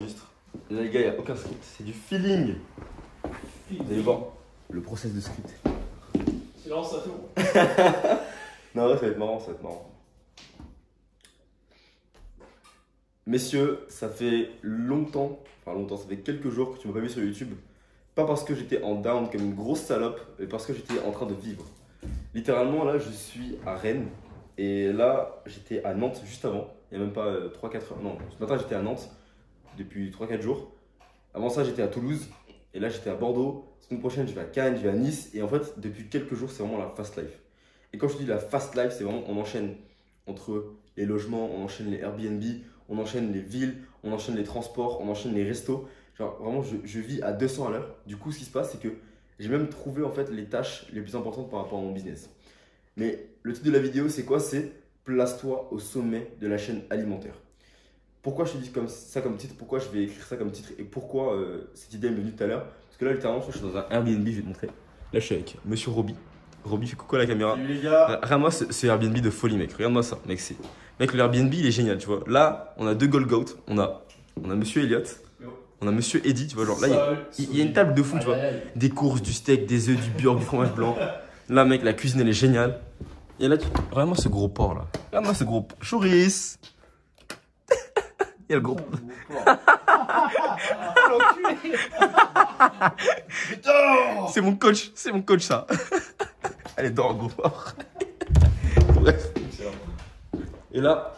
Enregistre. Là les gars, il n'y a aucun script, c'est du feeling. Vous allez voir le process de script. Silence, ça tout. Non, ouais, ça va être marrant, ça va être marrant. Messieurs, ça fait longtemps, ça fait quelques jours que tu m'as pas vu sur YouTube. Pas parce que j'étais en down comme une grosse salope, mais parce que j'étais en train de vivre. Littéralement, là, je suis à Rennes. Et là, j'étais à Nantes juste avant. Il n'y a même pas 3-4 heures. Non, ce matin, j'étais à Nantes depuis 3-4 jours. Avant ça, j'étais à Toulouse. Et là, j'étais à Bordeaux. La semaine prochaine, je vais à Cannes, je vais à Nice. Et en fait, depuis quelques jours, c'est vraiment la fast life. Et quand je dis la fast life, c'est vraiment, on enchaîne entre les logements, on enchaîne les Airbnb, on enchaîne les villes, on enchaîne les transports, on enchaîne les restos. Genre, vraiment, je vis à 200 à l'heure. Du coup, ce qui se passe, c'est que j'ai même trouvé en fait les tâches les plus importantes par rapport à mon business. Mais le titre de la vidéo, c'est quoi? C'est place-toi au sommet de la chaîne alimentaire. Pourquoi je te dis comme ça comme titre? Pourquoi je vais écrire ça comme titre? Et pourquoi cette idée m'est venue tout à l'heure? Parce que là, littéralement, je suis dans un Airbnb, je vais te montrer. Là, je suis avec monsieur Roby. Roby, fais coucou à la caméra. Salut les gars. Regarde-moi ce Airbnb de folie, mec. Regarde-moi ça, mec. Mec, le Airbnb, il est génial, tu vois. Là, on a deux Gold Goat. On a monsieur Elliot. On a monsieur Eddy, tu vois. Genre, là, il y a une table de fou, tu vois. Des courses, du steak, des œufs, du beurre, du fromage blanc. Là, mec, la cuisine, elle est géniale. Et là, regarde-moi ce gros porc, là. Regarde-moi ce gros porc. Chouris. Il y a le gros porc. C'est mon coach, ça. Allez, dors, gros porc. Bref. Et là,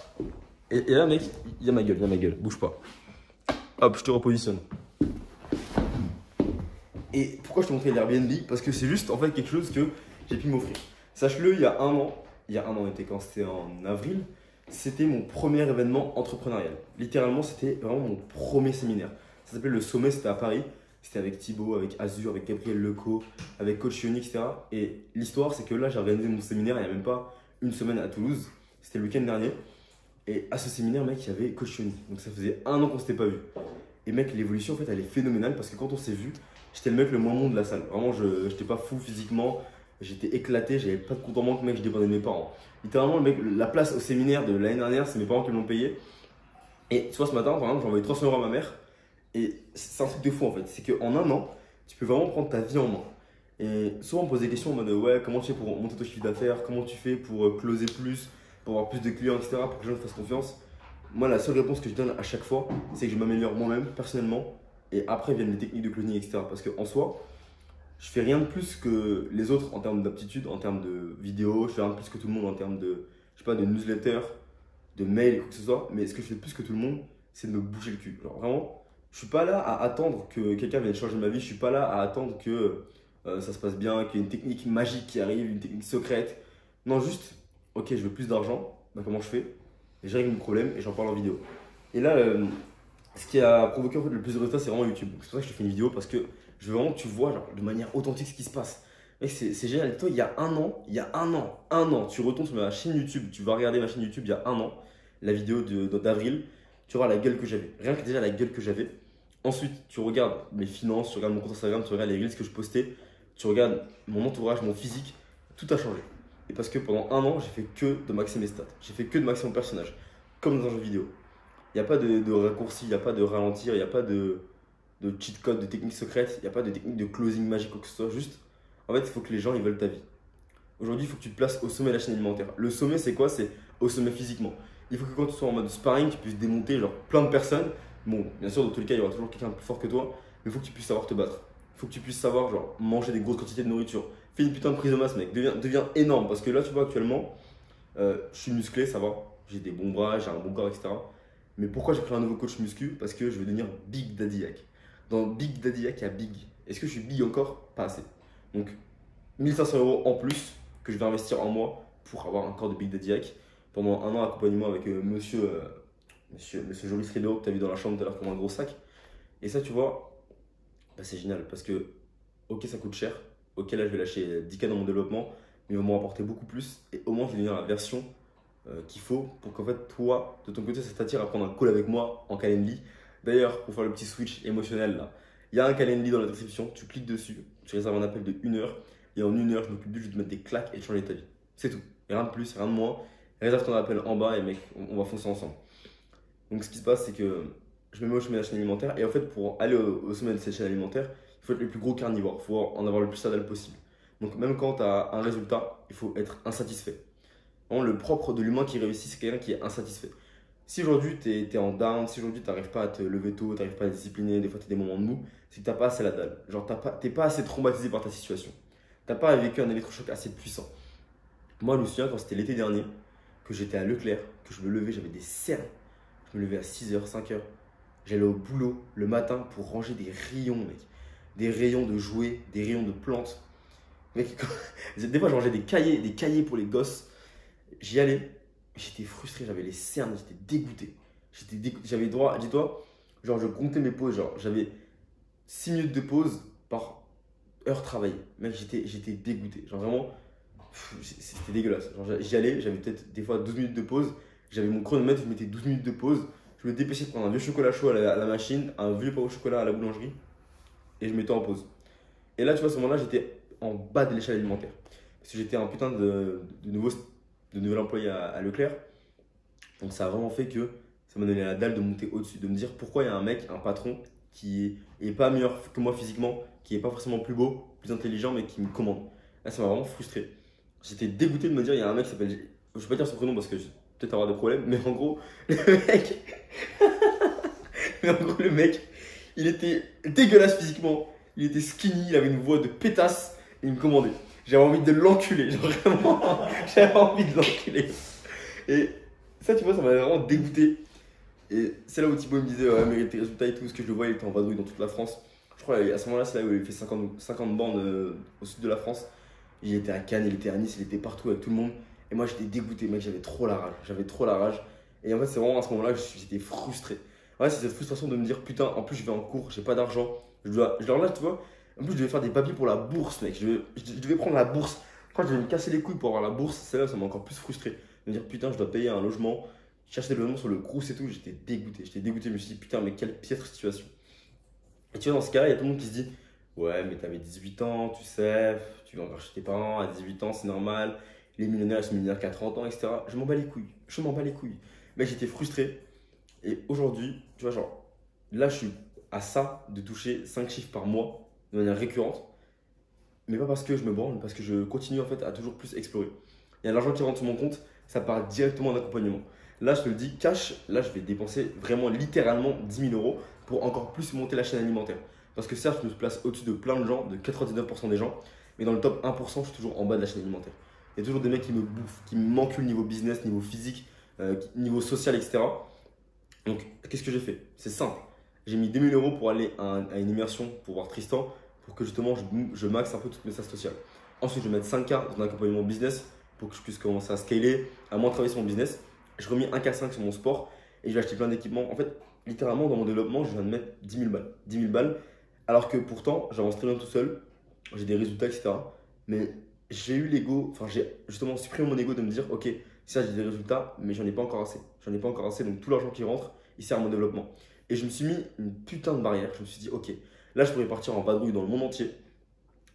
mec, il y a ma gueule, bouge pas. Hop, je te repositionne. Et pourquoi je te montrais l'Airbnb? Parce que c'est juste en fait quelque chose que j'ai pu m'offrir. Sache-le, il y a un an, c'était en avril, c'était mon premier événement entrepreneurial. Littéralement, c'était vraiment mon premier séminaire. Ça s'appelait le Sommet, c'était à Paris. C'était avec Thibaut, avec Azur, avec Gabriel Leco, avec Coach Yoni, etc. Et l'histoire, c'est que là, j'ai organisé mon séminaire il n'y a même pas une semaine à Toulouse. C'était le week-end dernier. Et à ce séminaire, mec, il y avait Coach Yoni. Donc ça faisait un an qu'on s'était pas vu. Et mec, l'évolution, en fait, elle est phénoménale parce que quand on s'est vu, j'étais le mec le moins bon de la salle. Vraiment, je n'étais pas fou physiquement. J'étais éclaté, j'avais pas de compte en banque, mec, je dépendais de mes parents. Littéralement, le mec, la place au séminaire de l'année dernière, c'est mes parents qui me l'ont payé. Et tu vois, ce matin, par exemple, j'ai envoyé 300 € à ma mère. Et c'est un truc de fou en fait. C'est qu'en un an, tu peux vraiment prendre ta vie en main. Et souvent, on me pose des questions en mode ouais, comment tu fais pour monter ton chiffre d'affaires? Comment tu fais pour closer plus, pour avoir plus de clients, etc. Pour que les gens te fassent confiance. Moi, la seule réponse que je donne à chaque fois, c'est que je m'améliore moi-même personnellement. Et après viennent les techniques de closing, etc. Parce qu'en soi, je fais rien de plus que les autres en termes d'aptitude, en termes de vidéos, je fais rien de plus que tout le monde en termes de, je sais pas, de newsletter, de mail, quoi que ce soit. Mais ce que je fais plus que tout le monde, c'est de me bouger le cul. Genre vraiment, je suis pas là à attendre que quelqu'un vienne changer ma vie, je suis pas là à attendre que ça se passe bien, qu'il y ait une technique magique qui arrive, une technique secrète. Non, juste, ok, je veux plus d'argent, bah, comment je fais? Et je règle mon problème et j'en parle en vidéo. Et là, ce qui a provoqué en fait, le plus de résultats, c'est vraiment YouTube. C'est pour ça que je te fais une vidéo parce que je veux vraiment que tu vois genre, de manière authentique ce qui se passe. Mec, c'est génial. Toi, il y a un an, tu retournes sur ma chaîne YouTube, tu vas regarder ma chaîne YouTube il y a un an, la vidéo d'avril, tu vois la gueule que j'avais. Rien que déjà la gueule que j'avais. Ensuite, tu regardes mes finances, tu regardes mon compte Instagram, tu regardes les reels que je postais, tu regardes mon entourage, mon physique, tout a changé. Et parce que pendant un an, j'ai fait que de maxer mes stats, j'ai fait que de maxer mon personnage, comme dans un jeu vidéo. Il n'y a pas de raccourci, il n'y a pas de ralentir, il n'y a pas de cheat code, de technique secrète, il n'y a pas de technique de closing magique, quoi que ce soit. Juste, en fait, il faut que les gens ils veulent ta vie. Aujourd'hui, il faut que tu te places au sommet de la chaîne alimentaire. Le sommet, c'est quoi? C'est au sommet physiquement. Il faut que quand tu sois en mode sparring, tu puisses démonter genre plein de personnes. Bon, bien sûr, dans tous les cas, il y aura toujours quelqu'un de plus fort que toi, mais il faut que tu puisses savoir te battre. Il faut que tu puisses savoir genre manger des grosses quantités de nourriture. Fais une putain de prise de masse, mec. Deviens énorme parce que là, tu vois, actuellement, je suis musclé, ça va. J'ai des bons bras, j'ai un bon corps, etc. Mais pourquoi j'ai pris un nouveau coach muscu? Parce que je veux devenir Big Daddy Yak. Dans Big Daddy Yak, il y a Big. Est-ce que je suis Big encore? Pas assez. Donc, 1500 € en plus que je vais investir en moi pour avoir un corps de Big Daddy Yak. Pendant un an, accompagnement avec monsieur Joris Rideau que tu as vu dans la chambre tout à l'heure comme un gros sac. Et ça, tu vois, bah, c'est génial parce que, ok, ça coûte cher. Ok, là, je vais lâcher 10K dans mon développement, mais il va m'en rapporter beaucoup plus. Et au moins, je vais devenir la version qu'il faut pour qu'en fait, toi, de ton côté, ça t'attire à prendre un call avec moi en Calendly. D'ailleurs, pour faire le petit switch émotionnel là, il y a un Calendly dans la description, tu cliques dessus, tu réserves un appel de 1 heure et en 1 heure, je m'occupe juste de te mettre des claques et de changer ta vie. C'est tout. Et rien de plus, rien de moins. Réserve ton appel en bas et mec, on va foncer ensemble. Donc ce qui se passe, c'est que je me mets au sommet de la chaîne alimentaire. Et en fait, pour aller au sommet de cette chaîne alimentaire, il faut être le plus gros carnivore. Il faut en avoir le plus sadal possible. Donc, même quand tu as un résultat, il faut être insatisfait. Vraiment, le propre de l'humain qui réussit, c'est quelqu'un qui est insatisfait. Si aujourd'hui tu es en down, si aujourd'hui tu n'arrives pas à te lever tôt, tu n'arrives pas à te discipliner, des fois tu as des moments de mou, c'est que tu n'as pas assez la dalle. Genre, tu n'es pas assez traumatisé par ta situation. Tu n'as pas vécu un électrochoc assez puissant. Moi, je me souviens quand c'était l'été dernier, que j'étais à Leclerc, que je me levais, j'avais des cernes. Je me levais à 6h, 5h. J'allais au boulot le matin pour ranger des rayons, mec. Des rayons de jouets, des rayons de plantes. Mec, des fois, je rangeais des cahiers pour les gosses. J'y allais, j'étais frustré, j'avais les cernes, j'étais dégoûté. J'avais droit, dis-toi, genre je comptais mes pauses, genre j'avais 6 minutes de pause par heure travaillée. Mec, j'étais dégoûté. Genre vraiment, c'était dégueulasse. Genre j'y allais, j'avais peut-être des fois 12 minutes de pause. J'avais mon chronomètre, je mettais 12 minutes de pause. Je me dépêchais de prendre un vieux chocolat chaud à la machine, un vieux pain au chocolat à la boulangerie et je mettais en pause. Et là, tu vois, à ce moment-là, j'étais en bas de l'échelle alimentaire. Parce que j'étais un putain de nouvel employé à Leclerc. Donc ça a vraiment fait que ça m'a donné la dalle de monter au-dessus, de me dire pourquoi il y a un mec, un patron qui est pas meilleur que moi physiquement, qui est pas forcément plus beau, plus intelligent, mais qui me commande. Là, ça m'a vraiment frustré. J'étais dégoûté de me dire il y a un mec qui s'appelle, je vais pas dire son prénom parce que je vais peut-être avoir des problèmes, mais en gros, le mec, il était dégueulasse physiquement, il était skinny, il avait une voix de pétasse, et il me commandait. J'avais envie de l'enculer, genre vraiment, j'avais envie de l'enculer. Et ça, tu vois, ça m'avait vraiment dégoûté. Et c'est là où Thibaut me disait, ouais, mais tes résultats et tout, ce que je le vois, il était en vadrouille dans toute la France. Je crois à ce moment-là, c'est là où il fait 50 bandes au sud de la France. Il était à Cannes, il était à Nice, il était partout avec tout le monde. Et moi, j'étais dégoûté, mec, j'avais trop la rage. J'avais trop la rage. Et en fait, c'est vraiment à ce moment-là que j'étais frustré. Ouais, c'est cette frustration de me dire, putain, en plus, je vais en cours, j'ai pas d'argent. Genre là, tu vois, en plus, je devais faire des papiers pour la bourse, mec. Je devais prendre la bourse. Quand je devais me casser les couilles pour avoir la bourse, c'est là où ça m'a encore plus frustré. De me dire, putain, je dois payer un logement. Chercher le logement sur le Crous et tout, j'étais dégoûté. Je me suis dit, putain, mais quelle piètre situation. Et tu vois, dans ce cas-là, il y a tout le monde qui se dit, ouais, mais t'avais 18 ans, tu sais, tu vas encore chez tes parents, à 18 ans, c'est normal. Les millionnaires, ils sont millionnaires qu'à 30 ans, etc. Je m'en bats les couilles. Je m'en bats les couilles. Mais j'étais frustré. Et aujourd'hui, tu vois, genre, là, je suis à ça de toucher 5 chiffres par mois de manière récurrente. Mais pas parce que je me branle, mais parce que je continue en fait à toujours plus explorer. Il y a l'argent qui rentre sur mon compte, ça part directement en accompagnement. Là, je te le dis, cash, là, je vais dépenser vraiment littéralement 10 000 euros pour encore plus monter la chaîne alimentaire. Parce que certes, je me place au-dessus de plein de gens, de 99% des gens, mais dans le top 1%, je suis toujours en bas de la chaîne alimentaire. Il y a toujours des mecs qui me bouffent, qui m'enculent niveau business, niveau physique, niveau social, etc. Donc, qu'est-ce que j'ai fait? C'est simple. J'ai mis 2 000 euros pour aller à une immersion pour voir Tristan, pour que justement je maxe un peu toutes mes stats sociales. Ensuite, je vais mettre 5K dans un accompagnement business pour que je puisse commencer à scaler, à moins travailler sur mon business. Je remis 1K5 sur mon sport et je vais acheter plein d'équipements. En fait, littéralement, dans mon développement, je viens de mettre 10 000 balles. 10 000 balles, alors que pourtant, j'avance très bien tout seul, j'ai des résultats, etc. Mais j'ai eu l'ego, enfin, j'ai justement supprimé mon ego de me dire, ok, ça, j'ai des résultats, mais j'en ai pas encore assez. J'en ai pas encore assez, donc tout l'argent qui rentre, il sert à mon développement. Et je me suis mis une putain de barrière. Je me suis dit, ok, là, je pourrais partir en vadrouille dans le monde entier.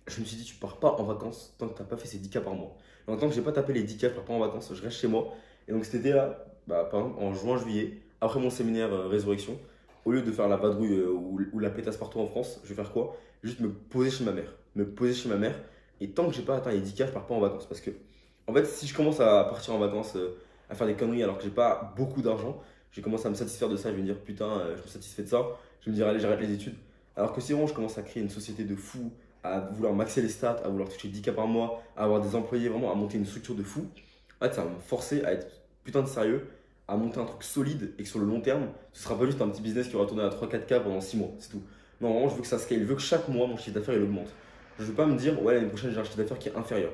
Je me suis dit, tu pars pas en vacances tant que tu n'as pas fait ces 10K par mois. Et en tant que j'ai pas tapé les 10K, je pars pas en vacances, je reste chez moi. Et donc cet été-là, bah, par exemple, en juin-juillet, après mon séminaire Résurrection, au lieu de faire la vadrouille ou la pétasse partout en France, je vais faire quoi? Juste me poser chez ma mère. Me poser chez ma mère. Et tant que j'ai pas atteint les 10K, je pars pas en vacances. Parce que, en fait, si je commence à partir en vacances, à faire des conneries alors que j'ai pas beaucoup d'argent, je vais commencer à me satisfaire de ça. Je vais me dire, putain, je me satisfais de ça. Je vais me dire, allez, j'arrête les études. Alors que si vraiment je commence à créer une société de fous, à vouloir maxer les stats, à vouloir toucher 10K par mois, à avoir des employés, vraiment à monter une structure de fou, en fait, ça va me forcer à être putain de sérieux, à monter un truc solide et que sur le long terme, ce sera pas juste un petit business qui aura tourné à 3-4K pendant 6 mois, c'est tout. Non, vraiment, je veux que ça scale, je veux que chaque mois, mon chiffre d'affaires il augmente. Je veux pas me dire, ouais, l'année prochaine, j'ai un chiffre d'affaires qui est inférieur.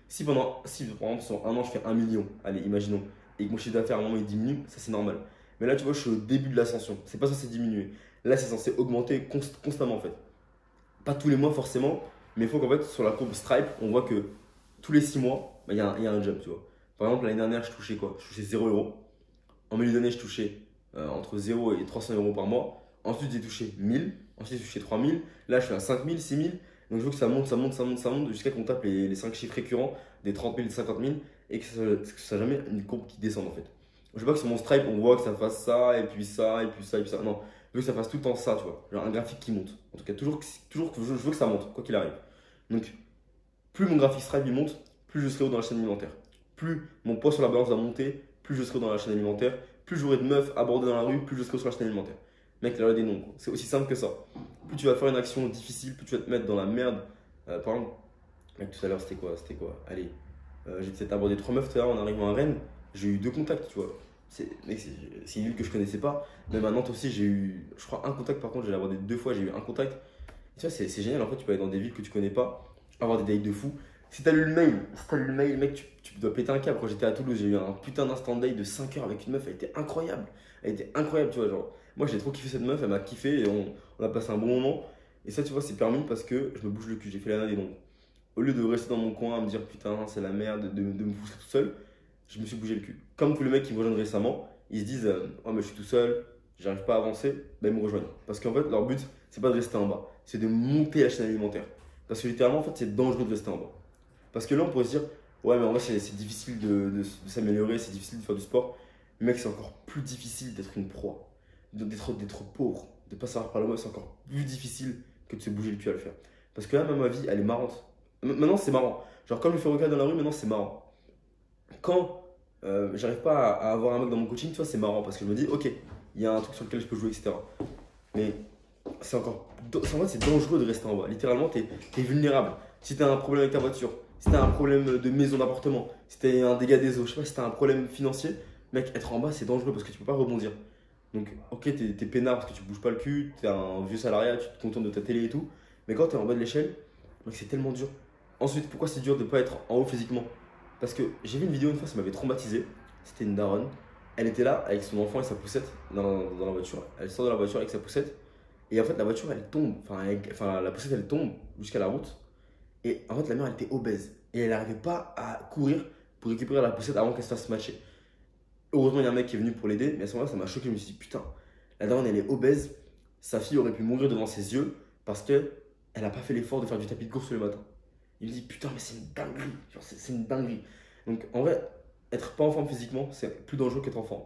Si par exemple, sur un an, je fais 1 million, allez, imaginons, et que mon chiffre d'affaires à un moment il diminue, ça c'est normal. Mais là, tu vois, je suis au début de l'ascension, c'est pas censé diminuer. Là, c'est censé augmenter constamment en fait. Pas tous les mois forcément, mais il faut qu'en fait, sur la courbe Stripe, on voit que tous les 6 mois, bah, il y a un jump, tu vois. Par exemple, l'année dernière, je touchais quoi? Je touchais 0 euros. En milieu d'année, je touchais entre 0 et 300 euros par mois. Ensuite, j'ai touché 1000. Ensuite, j'ai touché 3000. Là, je suis à 5000, 6000. Donc, je veux que ça monte, ça monte, ça monte, ça monte jusqu'à qu'on tape les 5 chiffres récurrents des 30 000, des 50 000 et que ça jamais une courbe qui descende en fait. Je veux pas que sur mon Stripe, on voit que ça fasse ça, et puis ça, et puis ça, et puis ça. Non, Je veux que ça fasse tout le temps ça, tu vois. Genre un graphique qui monte. En tout cas, toujours que je veux que ça monte, quoi qu'il arrive. Donc, plus mon graphique Stripe il monte, plus je serai haut dans la chaîne alimentaire. Plus mon poids sur la balance va monter, plus je serai haut dans la chaîne alimentaire. Plus j'aurai de meufs abordées dans la rue, plus je serai sur la chaîne alimentaire. Mec, là, des noms. C'est aussi simple que ça. Plus tu vas faire une action difficile, plus tu vas te mettre dans la merde. Par exemple, mec, tout à l'heure, c'était quoi? Allez, j'ai peut-être abordé 3 meufs tout à l'heure en arrivant à Rennes. J'ai eu 2 contacts, tu vois. C'est une ville que je connaissais pas. Même à Nantes aussi, j'ai eu, je crois, un contact. Par contre, j'ai abordé 2 fois, j'ai eu un contact. Tu vois, c'est génial. En fait, tu peux aller dans des villes que tu connais pas, avoir des dates de fou. Si t'as lu le mail, mec, tu dois péter un câble. Quand j'étais à Toulouse, j'ai eu un putain d'instant date de 5 heures avec une meuf. Elle était incroyable. Elle était incroyable, tu vois. Genre, moi, j'ai trop kiffé cette meuf. Elle m'a kiffé et on a passé un bon moment. Et ça, tu vois, c'est permis parce que je me bouge le cul. J'ai fait la nade et donc. Au lieu de rester dans mon coin à me dire putain, c'est la merde, de me frustrer tout seul, je me suis bougé le cul. Comme tous les mecs qui me rejoignent récemment, ils se disent oh, mais je suis tout seul, j'arrive pas à avancer, ben ils me rejoignent. Parce qu'en fait, leur but, c'est pas de rester en bas, c'est de monter la chaîne alimentaire. Parce que littéralement, en fait, c'est dangereux de rester en bas. Parce que là, on pourrait se dire ouais, mais en vrai, c'est difficile de s'améliorer, c'est difficile de faire du sport. Mais mec, c'est encore plus difficile d'être une proie, d'être pauvre, de pas savoir parler, c'est encore plus difficile que de se bouger le cul à le faire. Parce que là, même ma vie, elle est marrante. Maintenant, c'est marrant. Genre, quand je me fais regarder dans la rue, maintenant, c'est marrant. Quand j'arrive pas à avoir un mec dans mon coaching, tu vois, c'est marrant parce que je me dis, ok, il y a un truc sur lequel je peux jouer, etc. Mais c'est encore. En fait, c'est dangereux de rester en bas. Littéralement, t'es vulnérable. Si t'as un problème avec ta voiture, si t'as un problème de maison, d'appartement, si t'as un dégât des eaux, je sais pas, si t'as un problème financier, mec, être en bas, c'est dangereux parce que tu peux pas rebondir. Donc, ok, t'es peinard parce que tu bouges pas le cul, t'es un vieux salariat, tu te contentes de ta télé et tout. Mais quand t'es en bas de l'échelle, mec, c'est tellement dur. Ensuite, pourquoi c'est dur de ne pas être en haut physiquement? Parce que j'ai vu une vidéo une fois, ça m'avait traumatisé. C'était une daronne. Elle était là avec son enfant et sa poussette dans la voiture. Elle sort de la voiture avec sa poussette. Et en fait, la voiture, elle tombe. Enfin, la poussette, elle tombe jusqu'à la route. Et en fait, la mère, elle était obèse. Et elle n'arrivait pas à courir pour récupérer la poussette avant qu'elle se fasse matcher. Heureusement, il y a un mec qui est venu pour l'aider. Mais à ce moment-là, ça m'a choqué. Je me suis dit, putain, la daronne, elle est obèse. Sa fille aurait pu mourir devant ses yeux parce qu'elle n'a pas fait l'effort de faire du tapis de course le matin. Il me dit putain, mais c'est une dinguerie. Genre, c'est une dinguerie. Donc en vrai, être pas en forme physiquement, c'est plus dangereux qu'être en forme.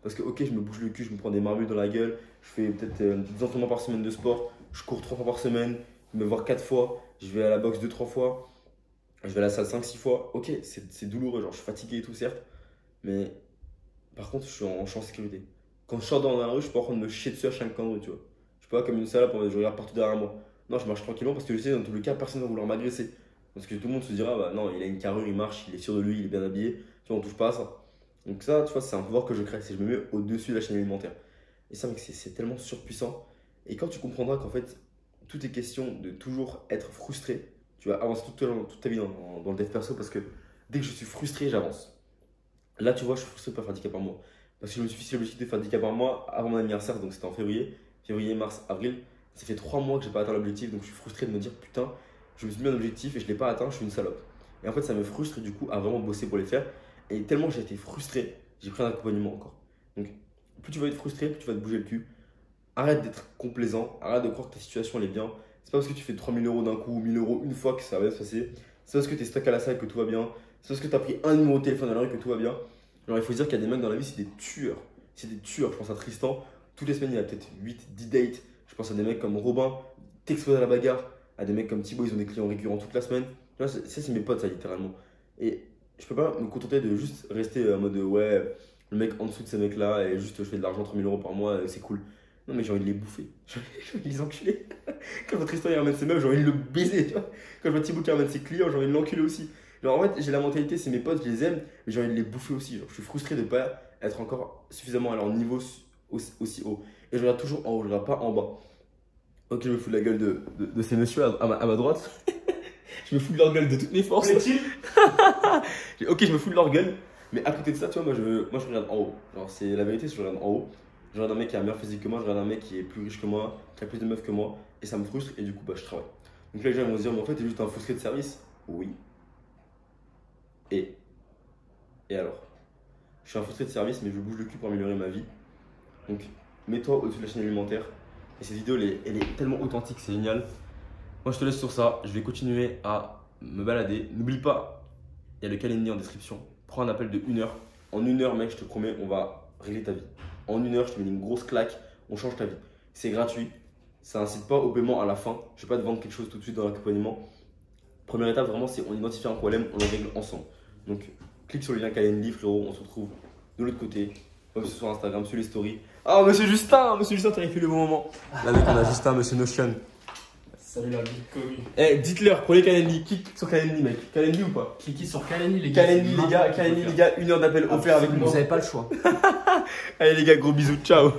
Parce que ok, je me bouge le cul, je me prends des marmules dans la gueule, je fais peut-être 10 entraînements par semaine de sport, je cours 3 fois par semaine, je me voir 4 fois, je vais à la boxe 2-3 fois, je vais à la salle 5-6 fois. Ok, c'est douloureux, genre je suis fatigué et tout, certes. Mais par contre, je suis en sécurité. Quand je sors dans la rue, je suis pas en train de me chier dessus à chaque coin de rue, tu vois. Je suis pas comme une salope, je regarde partout derrière moi. Non, je marche tranquillement parce que je sais, dans tous les cas, personne va vouloir m'agresser. Parce que tout le monde se dira, bah non, il a une carrure, il marche, il est sûr de lui, il est bien habillé. Tu vois, on touche pas à ça. Donc ça, tu vois, c'est un pouvoir que je crée, c'est que je me mets au-dessus de la chaîne alimentaire. Et ça, mec, c'est tellement surpuissant. Et quand tu comprendras qu'en fait, tout est question de toujours être frustré, tu vas avancer toute ta vie dans le dev perso parce que dès que je suis frustré, j'avance. Là, tu vois, je suis frustré de pas faire 10 cas par mois. Parce que je me suis fixé l'objectif de faire 10 cas par mois avant mon anniversaire, donc c'était en février. Février, mars, avril. Ça fait 3 mois que j'ai pas atteint l'objectif, donc je suis frustré de me dire putain, je me suis mis un objectif et je l'ai pas atteint, je suis une salope. Et en fait, ça me frustre du coup à vraiment bosser pour les faire. Et tellement j'ai été frustré, j'ai pris un accompagnement encore. Donc, plus tu vas être frustré, plus tu vas te bouger le cul. Arrête d'être complaisant, arrête de croire que ta situation elle est bien. C'est pas parce que tu fais 3000 euros d'un coup ou 1000 euros une fois que ça va bien se passer. C'est parce que tu es stock à la salle que tout va bien. C'est parce que tu as pris un numéro de téléphone dans la rue que tout va bien. Alors il faut se dire qu'il y a des mecs dans la vie, c'est des tueurs. C'est des tueurs. Je pense à Tristan. Toutes les semaines, il a peut-être 8-10 dates. Je pense à des mecs comme Robin, t'exploses à la bagarre. À des mecs comme Thibaut, ils ont des clients récurrents toute la semaine. Tu vois, ça, c'est mes potes, ça, littéralement. Et je peux pas me contenter de juste rester en mode ouais, le mec en dessous de ces mecs-là et juste je fais de l'argent, 3000 euros par mois, c'est cool. Non, mais j'ai envie de les bouffer. J'ai envie de les enculer. Quand je vois Tristan il ramène ses meufs, j'ai envie de le baiser. Tu vois. Quand je vois Thibaut qui ramène ses clients, j'ai envie de l'enculer aussi. Genre, en fait, j'ai la mentalité, c'est mes potes, je les aime, mais j'ai envie de les bouffer aussi. Genre, je suis frustré de ne pas être encore suffisamment à leur niveau aussi haut. Et je regarde toujours en haut, je regarde pas en bas. Ok, je me fous de la gueule de ces messieurs à ma droite. Je me fous de leur gueule de toutes mes forces. Ok, je me fous de leur gueule. Mais à côté de ça, tu vois, moi je regarde en haut. Genre, c'est la vérité, c'est que je regarde en haut. Je regarde un mec qui a un meilleur physique que moi, je regarde un mec qui est plus riche que moi, qui a plus de meufs que moi. Et ça me frustre et du coup, bah, je travaille. Donc là, les gens vont se dire, mais en fait, t'es juste un frustré de service. Oui. Et alors? Je suis un frustré de service, mais je bouge le cul pour améliorer ma vie. Donc, mets-toi au-dessus de la chaîne alimentaire. Et cette vidéo, elle est tellement authentique, c'est génial. Moi, je te laisse sur ça. Je vais continuer à me balader. N'oublie pas, il y a le calendrier en description. Prends un appel de 1 heure. En 1 heure, mec, je te promets, on va régler ta vie. En 1 heure, je te mets une grosse claque. On change ta vie. c'est gratuit. Ça incite pas au paiement à la fin. Je vais pas te vendre quelque chose tout de suite dans l'accompagnement. Première étape, vraiment, c'est on identifie un problème, on le règle ensemble. Donc, clique sur le lien Calendly, frérot, on se retrouve de l'autre côté. Comme ce soit sur Instagram, sur les stories. Ah, monsieur Justin, t'as fait le bon moment. Là, mec, on a Justin, monsieur Notion. Salut la vie commune. Eh, dites-leur, prenez Calendly, clique sur Calendly, mec. Calendly ou pas? Cliquez sur Calendly, les gars. Calendly, les gars, 1 heure d'appel offert avec Vous moi. n'avez pas le choix. Allez, les gars, gros bisous, ciao.